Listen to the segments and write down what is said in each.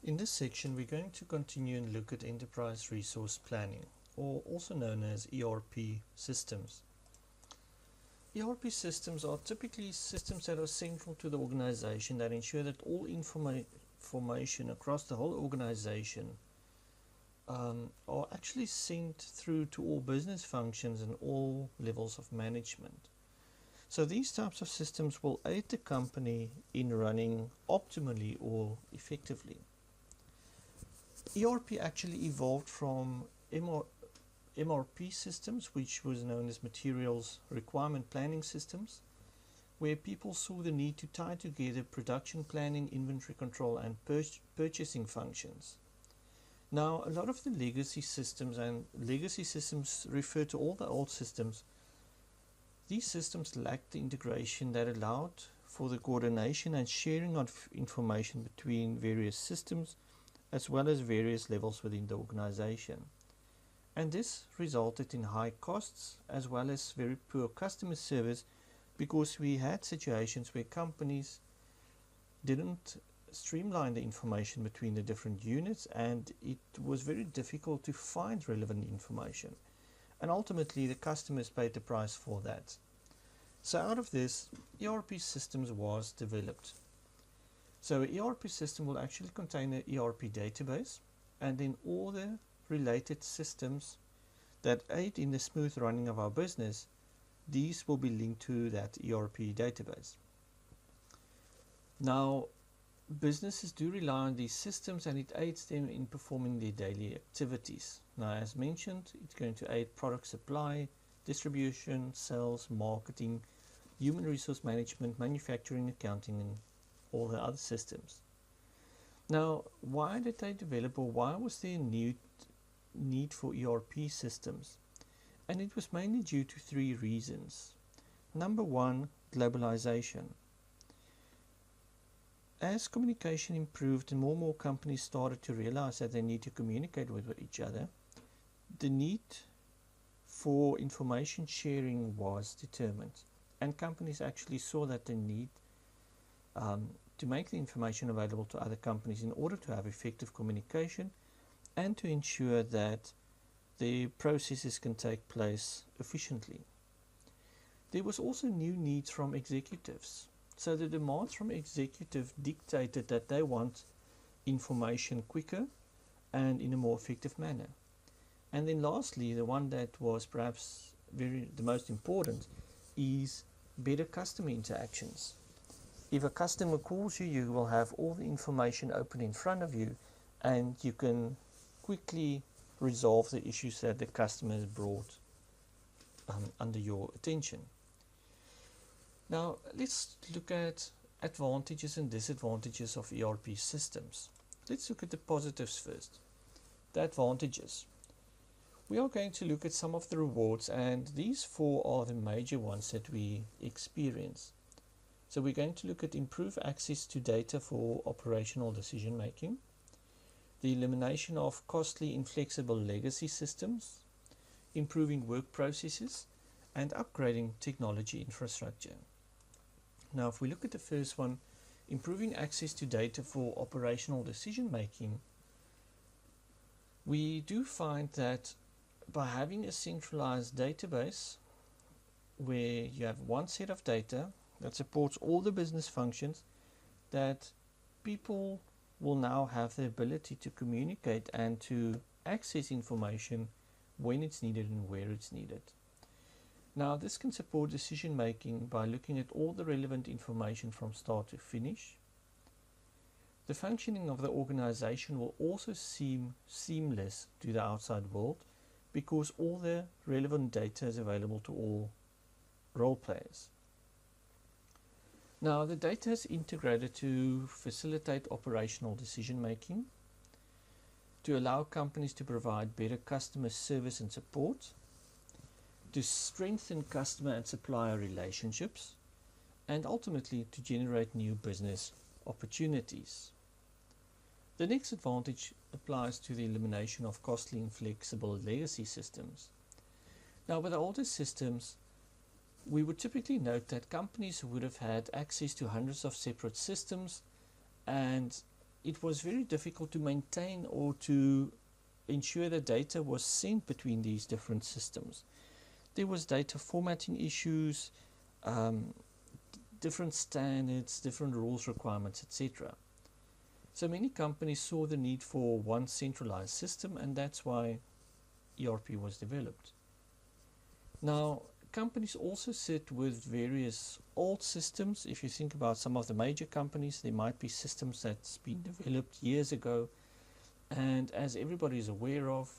In this section, we're going to continue and look at enterprise resource planning, or also known as ERP systems. ERP systems are typically systems that are central to the organization that ensure that all information across the whole organization are actually sent through to all business functions and all levels of management. So these types of systems will aid the company in running optimally or effectively. ERP actually evolved from MRP systems, which was known as Materials Requirement Planning Systems, where people saw the need to tie together production planning, inventory control, and purchasing functions. Now, a lot of the legacy systems, and legacy systems refer to all the old systems, these systems lacked the integration that allowed for the coordination and sharing of information between various systems as well as various levels within the organization. And this resulted in high costs as well as very poor customer service, because we had situations where companies didn't streamline the information between the different units, and it was very difficult to find relevant information. And ultimately the customers paid the price for that. So out of this, ERP systems was developed. So an ERP system will actually contain an ERP database, and then all the related systems that aid in the smooth running of our business, these will be linked to that ERP database. Now, businesses do rely on these systems, and it aids them in performing their daily activities. Now, as mentioned, it's going to aid product supply, distribution, sales, marketing, human resource management, manufacturing, accounting, and all the other systems. Now, why did they develop, or why was there a need for ERP systems? And it was mainly due to three reasons. Number one, globalization. As communication improved and more companies started to realize that they need to communicate with each other, the need for information sharing was determined. And companies actually saw that the need to make the information available to other companies in order to have effective communication and to ensure that the processes can take place efficiently. There was also new needs from executives. So the demands from executives dictated that they want information quicker and in a more effective manner. And then lastly, the one that was perhaps the most important is better customer interactions. If a customer calls you, you will have all the information open in front of you, and you can quickly resolve the issues that the customer has brought under your attention. Now, let's look at advantages and disadvantages of ERP systems. Let's look at the positives first. The advantages. We are going to look at some of the rewards, and these four are the major ones that we experience. So we're going to look at improved access to data for operational decision making, the elimination of costly inflexible legacy systems, improving work processes, and upgrading technology infrastructure. Now, if we look at the first one, improving access to data for operational decision making, we do find that by having a centralized database where you have one set of data that supports all the business functions, that people will now have the ability to communicate and to access information when it's needed and where it's needed. Now, this can support decision making by looking at all the relevant information from start to finish. The functioning of the organization will also seem seamless to the outside world, because all the relevant data is available to all role players. Now, the data is integrated to facilitate operational decision making, to allow companies to provide better customer service and support, to strengthen customer and supplier relationships, and ultimately to generate new business opportunities. The next advantage applies to the elimination of costly inflexible legacy systems. Now, with the older systems, we would typically note that companies would have had access to hundreds of separate systems, and it was very difficult to maintain or to ensure that data was sent between these different systems. There was data formatting issues, different standards, different rules, requirements, etc. So many companies saw the need for one centralized system, and that's why ERP was developed. Now, companies also sit with various old systems. If you think about some of the major companies, there might be systems that's been developed years ago, and as everybody is aware of,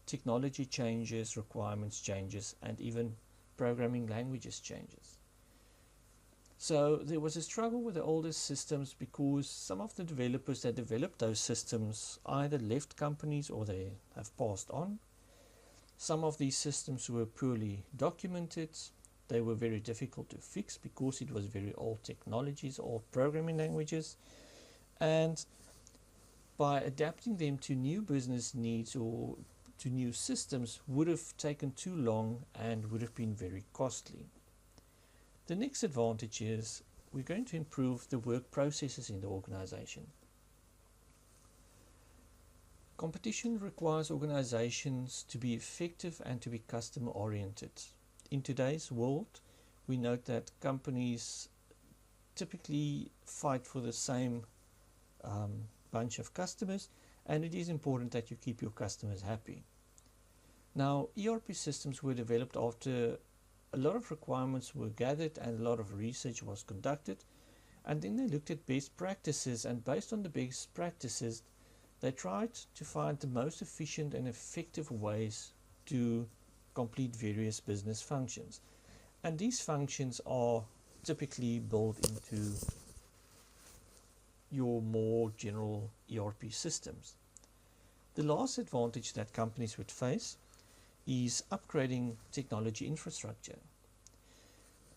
technology changes, requirements changes, and even programming languages changes. So there was a struggle with the older systems because some of the developers that developed those systems either left companies or they have passed on. Some of these systems were poorly documented. They were very difficult to fix because it was very old technologies, old programming languages. And by adapting them to new business needs or to new systems would have taken too long and would have been very costly. The next advantage is we're going to improve the work processes in the organization. Competition requires organizations to be effective and to be customer oriented. In today's world, we note that companies typically fight for the same bunch of customers, and it is important that you keep your customers happy. Now, ERP systems were developed after a lot of requirements were gathered and a lot of research was conducted, and then they looked at best practices, and based on the best practices they tried to find the most efficient and effective ways to complete various business functions. And these functions are typically built into your more general ERP systems. The last advantage that companies would face is upgrading technology infrastructure.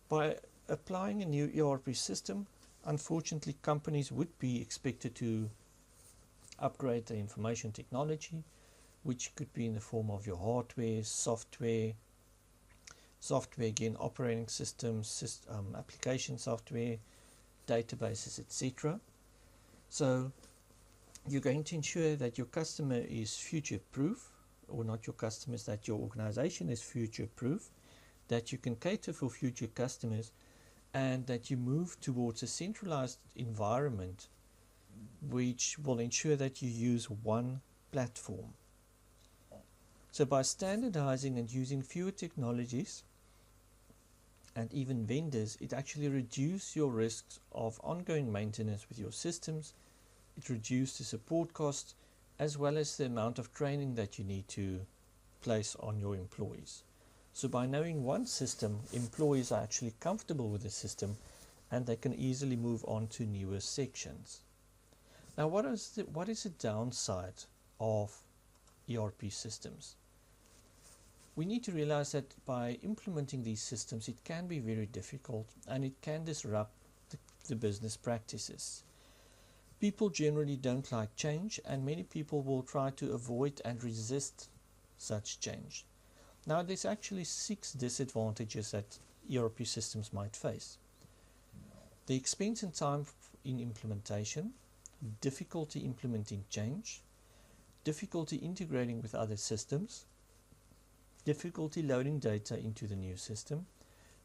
By applying a new ERP system, unfortunately companies would be expected to upgrade the information technology, which could be in the form of your hardware, software again, operating systems, application software, databases, etc. So you're going to ensure that your customer is future proof, or not your customers, that your organization is future proof, that you can cater for future customers, and that you move towards a centralized environment which will ensure that you use one platform. So by standardizing and using fewer technologies and even vendors, it actually reduces your risks of ongoing maintenance with your systems. It reduces the support costs as well as the amount of training that you need to place on your employees. So by knowing one system, employees are actually comfortable with the system and they can easily move on to newer sections. Now, what is the downside of ERP systems? We need to realize that by implementing these systems, it can be very difficult and it can disrupt the business practices. People generally don't like change, and many people will try to avoid and resist such change. Now, there's actually 6 disadvantages that ERP systems might face. The expense and time in implementation, difficulty implementing change, difficulty integrating with other systems, difficulty loading data into the new system,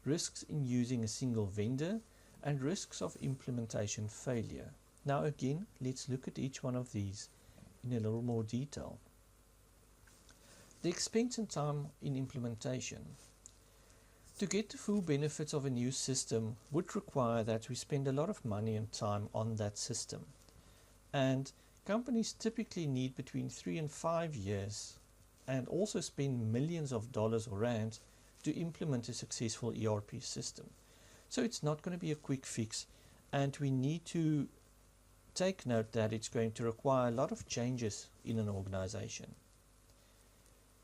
risks in using a single vendor, and risks of implementation failure. Now again, let's look at each one of these in a little more detail. The expense and time in implementation. To get the full benefits of a new system would require that we spend a lot of money and time on that system. And companies typically need between 3 and 5 years and also spend millions of dollars or rands to implement a successful ERP system. So it's not going to be a quick fix, and we need to take note that it's going to require a lot of changes in an organization.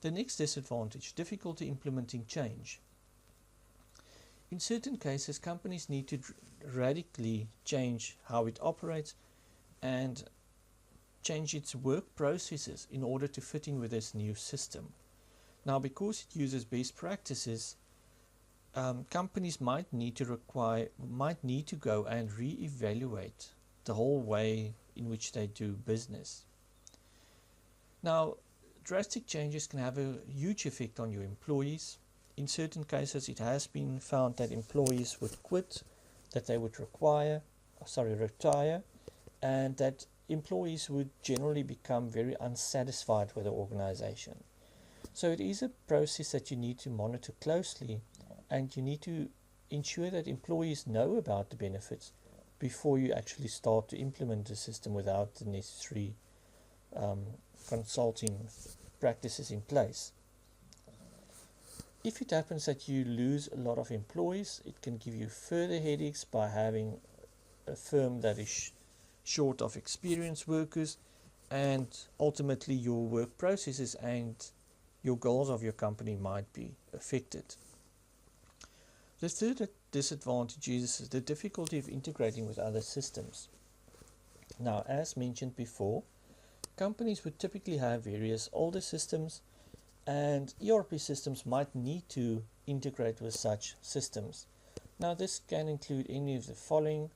The next disadvantage, difficulty implementing change. In certain cases, companies need to radically change how it operates and change its work processes in order to fit in with this new system. Now, because it uses best practices, companies might need to go and re-evaluate the whole way in which they do business. Now, drastic changes can have a huge effect on your employees. In certain cases, it has been found that employees would quit, that they would retire, and that employees would generally become very unsatisfied with the organization. So it is a process that you need to monitor closely, and you need to ensure that employees know about the benefits before you actually start to implement the system without the necessary consulting practices in place. If it happens that you lose a lot of employees, it can give you further headaches by having a firm that is short of experienced workers, and ultimately your work processes and your goals of your company might be affected. The third disadvantage is the difficulty of integrating with other systems. Now, as mentioned before, companies would typically have various older systems, and ERP systems might need to integrate with such systems. Now, this can include any of the following: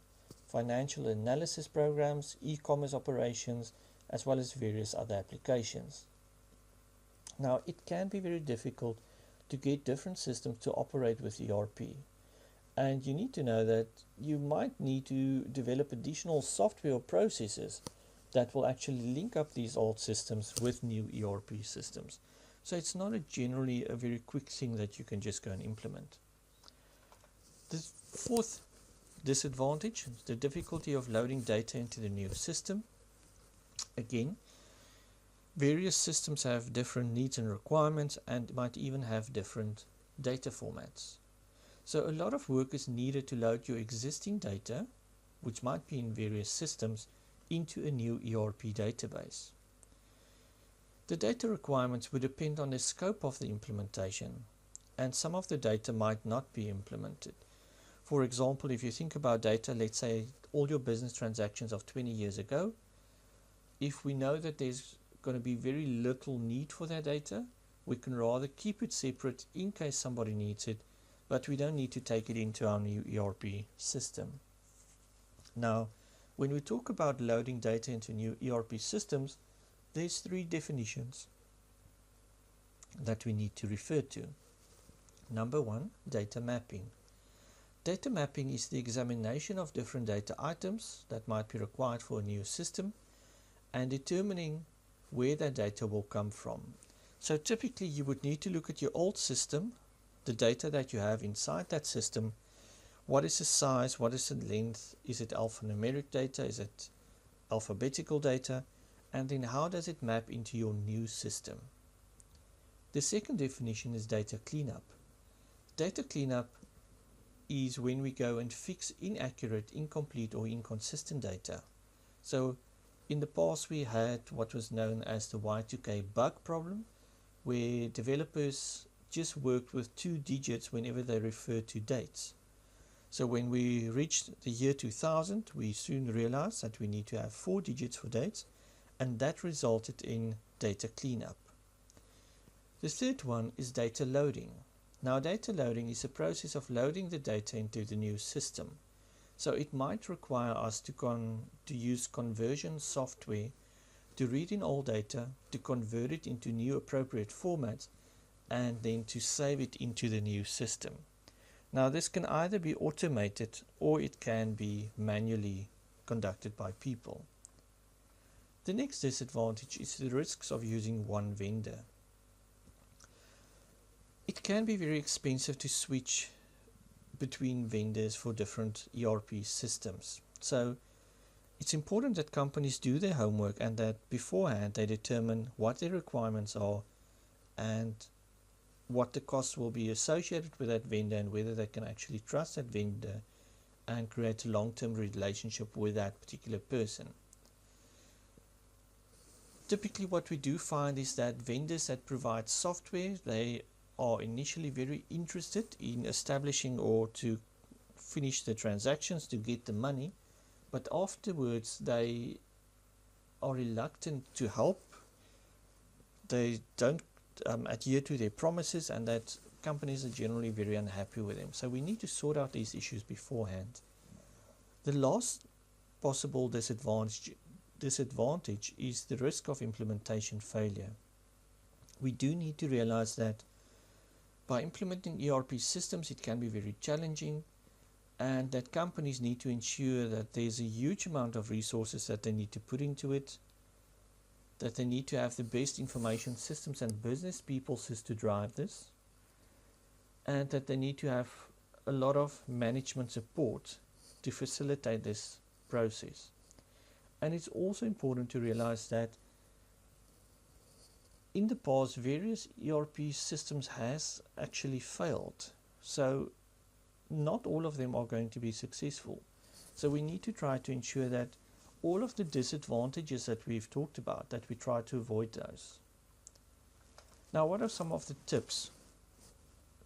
financial analysis programs, e-commerce operations, as well as various other applications. Now, it can be very difficult to get different systems to operate with ERP. And you need to know that you might need to develop additional software or processes that will actually link up these old systems with new ERP systems. So it's not generally a very quick thing that you can just go and implement. The fourth disadvantage is the difficulty of loading data into the new system. Again, various systems have different needs and requirements and might even have different data formats. So a lot of work is needed to load your existing data, which might be in various systems, into a new ERP database. The data requirements would depend on the scope of the implementation, and some of the data might not be implemented. For example, if you think about data, let's say all your business transactions of 20 years ago, if we know that there's going to be very little need for that data, we can rather keep it separate in case somebody needs it, but we don't need to take it into our new ERP system. Now, when we talk about loading data into new ERP systems, there's three definitions that we need to refer to. Number one, data mapping. Data mapping is the examination of different data items that might be required for a new system and determining where that data will come from. So typically you would need to look at your old system, the data that you have inside that system. What is the size? What is the length? Is it alphanumeric data? Is it alphabetical data? And then how does it map into your new system? The second definition is data cleanup. Data cleanup is when we go and fix inaccurate, incomplete or inconsistent data. So in the past we had what was known as the Y2K bug problem, where developers just worked with 2 digits whenever they referred to dates. So when we reached the year 2000, we soon realized that we need to have 4 digits for dates, and that resulted in data cleanup. The third one is data loading. Now, data loading is a process of loading the data into the new system. So it might require us to use conversion software to read in old data, to convert it into new appropriate formats, and then to save it into the new system. Now, this can either be automated or it can be manually conducted by people. The next disadvantage is the risks of using one vendor. It can be very expensive to switch between vendors for different ERP systems. So it's important that companies do their homework and that beforehand they determine what their requirements are and what the costs will be associated with that vendor and whether they can actually trust that vendor and create a long-term relationship with that particular person. Typically what we do find is that vendors that provide software, they are initially very interested in establishing or to finish the transactions to get the money, but afterwards they are reluctant to help. They don't adhere to their promises, and that companies are generally very unhappy with them. So we need to sort out these issues beforehand. The last possible disadvantage disadvantage is the risk of implementation failure. We do need to realize that by implementing ERP systems, it can be very challenging, and that companies need to ensure that there's a huge amount of resources that they need to put into it, that they need to have the best information systems and business people to drive this, and that they need to have a lot of management support to facilitate this process. And it's also important to realize that in the past, various ERP systems has actually failed. So not all of them are going to be successful. So we need to try to ensure that all of the disadvantages that we've talked about, that we try to avoid those. Now, what are some of the tips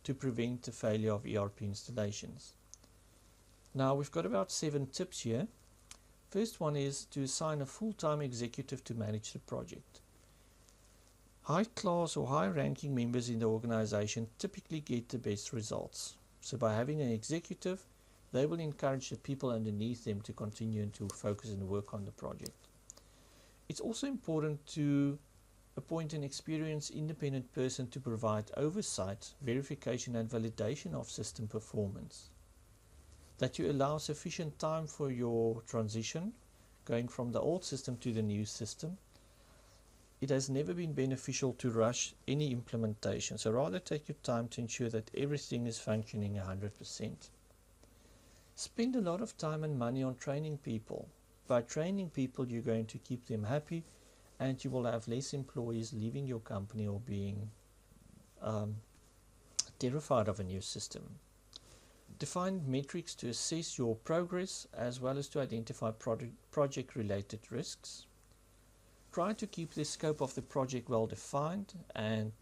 to prevent the failure of ERP installations? Now, we've got about 7 tips here. First one is to assign a full-time executive to manage the project. High-class or high-ranking members in the organization typically get the best results. So by having an executive, they will encourage the people underneath them to continue and to focus and work on the project. It's also important to appoint an experienced independent person to provide oversight, verification and validation of system performance. That you allow sufficient time for your transition, going from the old system to the new system. It has never been beneficial to rush any implementation, so rather take your time to ensure that everything is functioning 100%. Spend a lot of time and money on training people. By training people, you're going to keep them happy, and you will have less employees leaving your company or being terrified of a new system. Define metrics to assess your progress as well as to identify project-related risks. Try to keep the scope of the project well defined and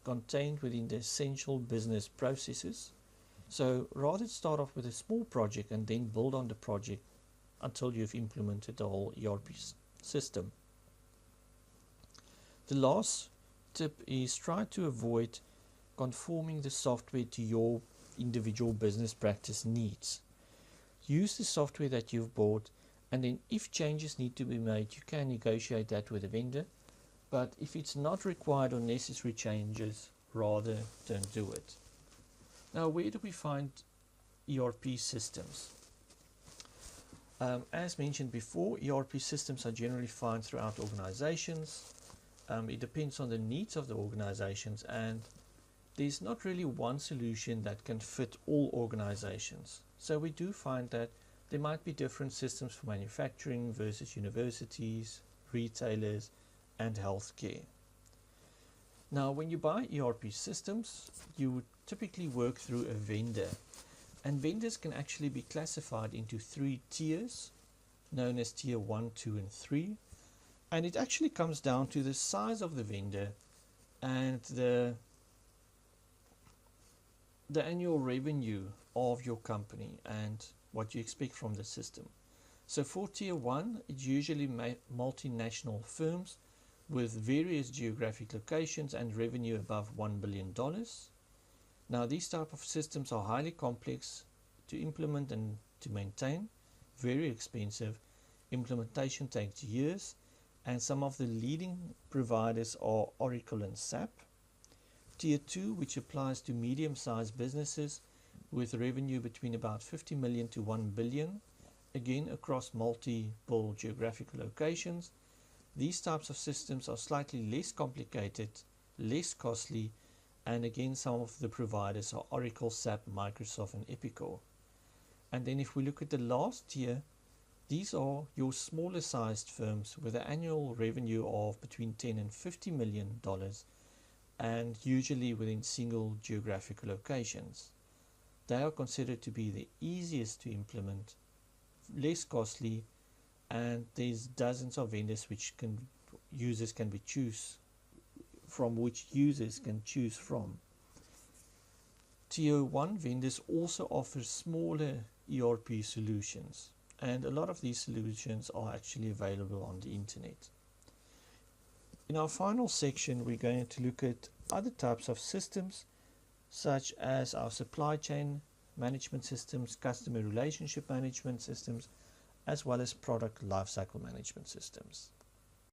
contained within the essential business processes. So rather start off with a small project and then build on the project until you've implemented the whole ERP system. The last tip is try to avoid conforming the software to your individual business practice needs. Use the software that you've bought, and then if changes need to be made, you can negotiate that with a vendor. But if it's not required or necessary changes, rather don't do it. Now, where do we find ERP systems? As mentioned before, ERP systems are generally found throughout organizations. It depends on the needs of the organizations, and there's not really one solution that can fit all organizations. So we do find that there might be different systems for manufacturing versus universities, retailers, and healthcare. Now, when you buy ERP systems, you would typically work through a vendor. And vendors can actually be classified into 3 tiers, known as tier 1, 2, and 3. And it actually comes down to the size of the vendor and the annual revenue of your company and what you expect from the system. So for tier 1, it's usually multinational firms with various geographic locations and revenue above $1 billion. Now, these type of systems are highly complex to implement and to maintain, very expensive. Implementation takes years, and some of the leading providers are Oracle and SAP. Tier 2, which applies to medium-sized businesses with revenue between about 50 million to 1 billion, again across multiple geographical locations. These types of systems are slightly less complicated, less costly, and again some of the providers are Oracle, SAP, Microsoft, and Epicor. And then if we look at the last tier, these are your smaller sized firms with an annual revenue of between 10 and $50 million, and usually within single geographical locations. They are considered to be the easiest to implement, less costly, and there's dozens of vendors which users can choose from. Tier 1 vendors also offer smaller ERP solutions, and a lot of these solutions are actually available on the internet. In our final section, we're going to look at other types of systems, such as our supply chain management systems, customer relationship management systems, as well as product lifecycle management systems.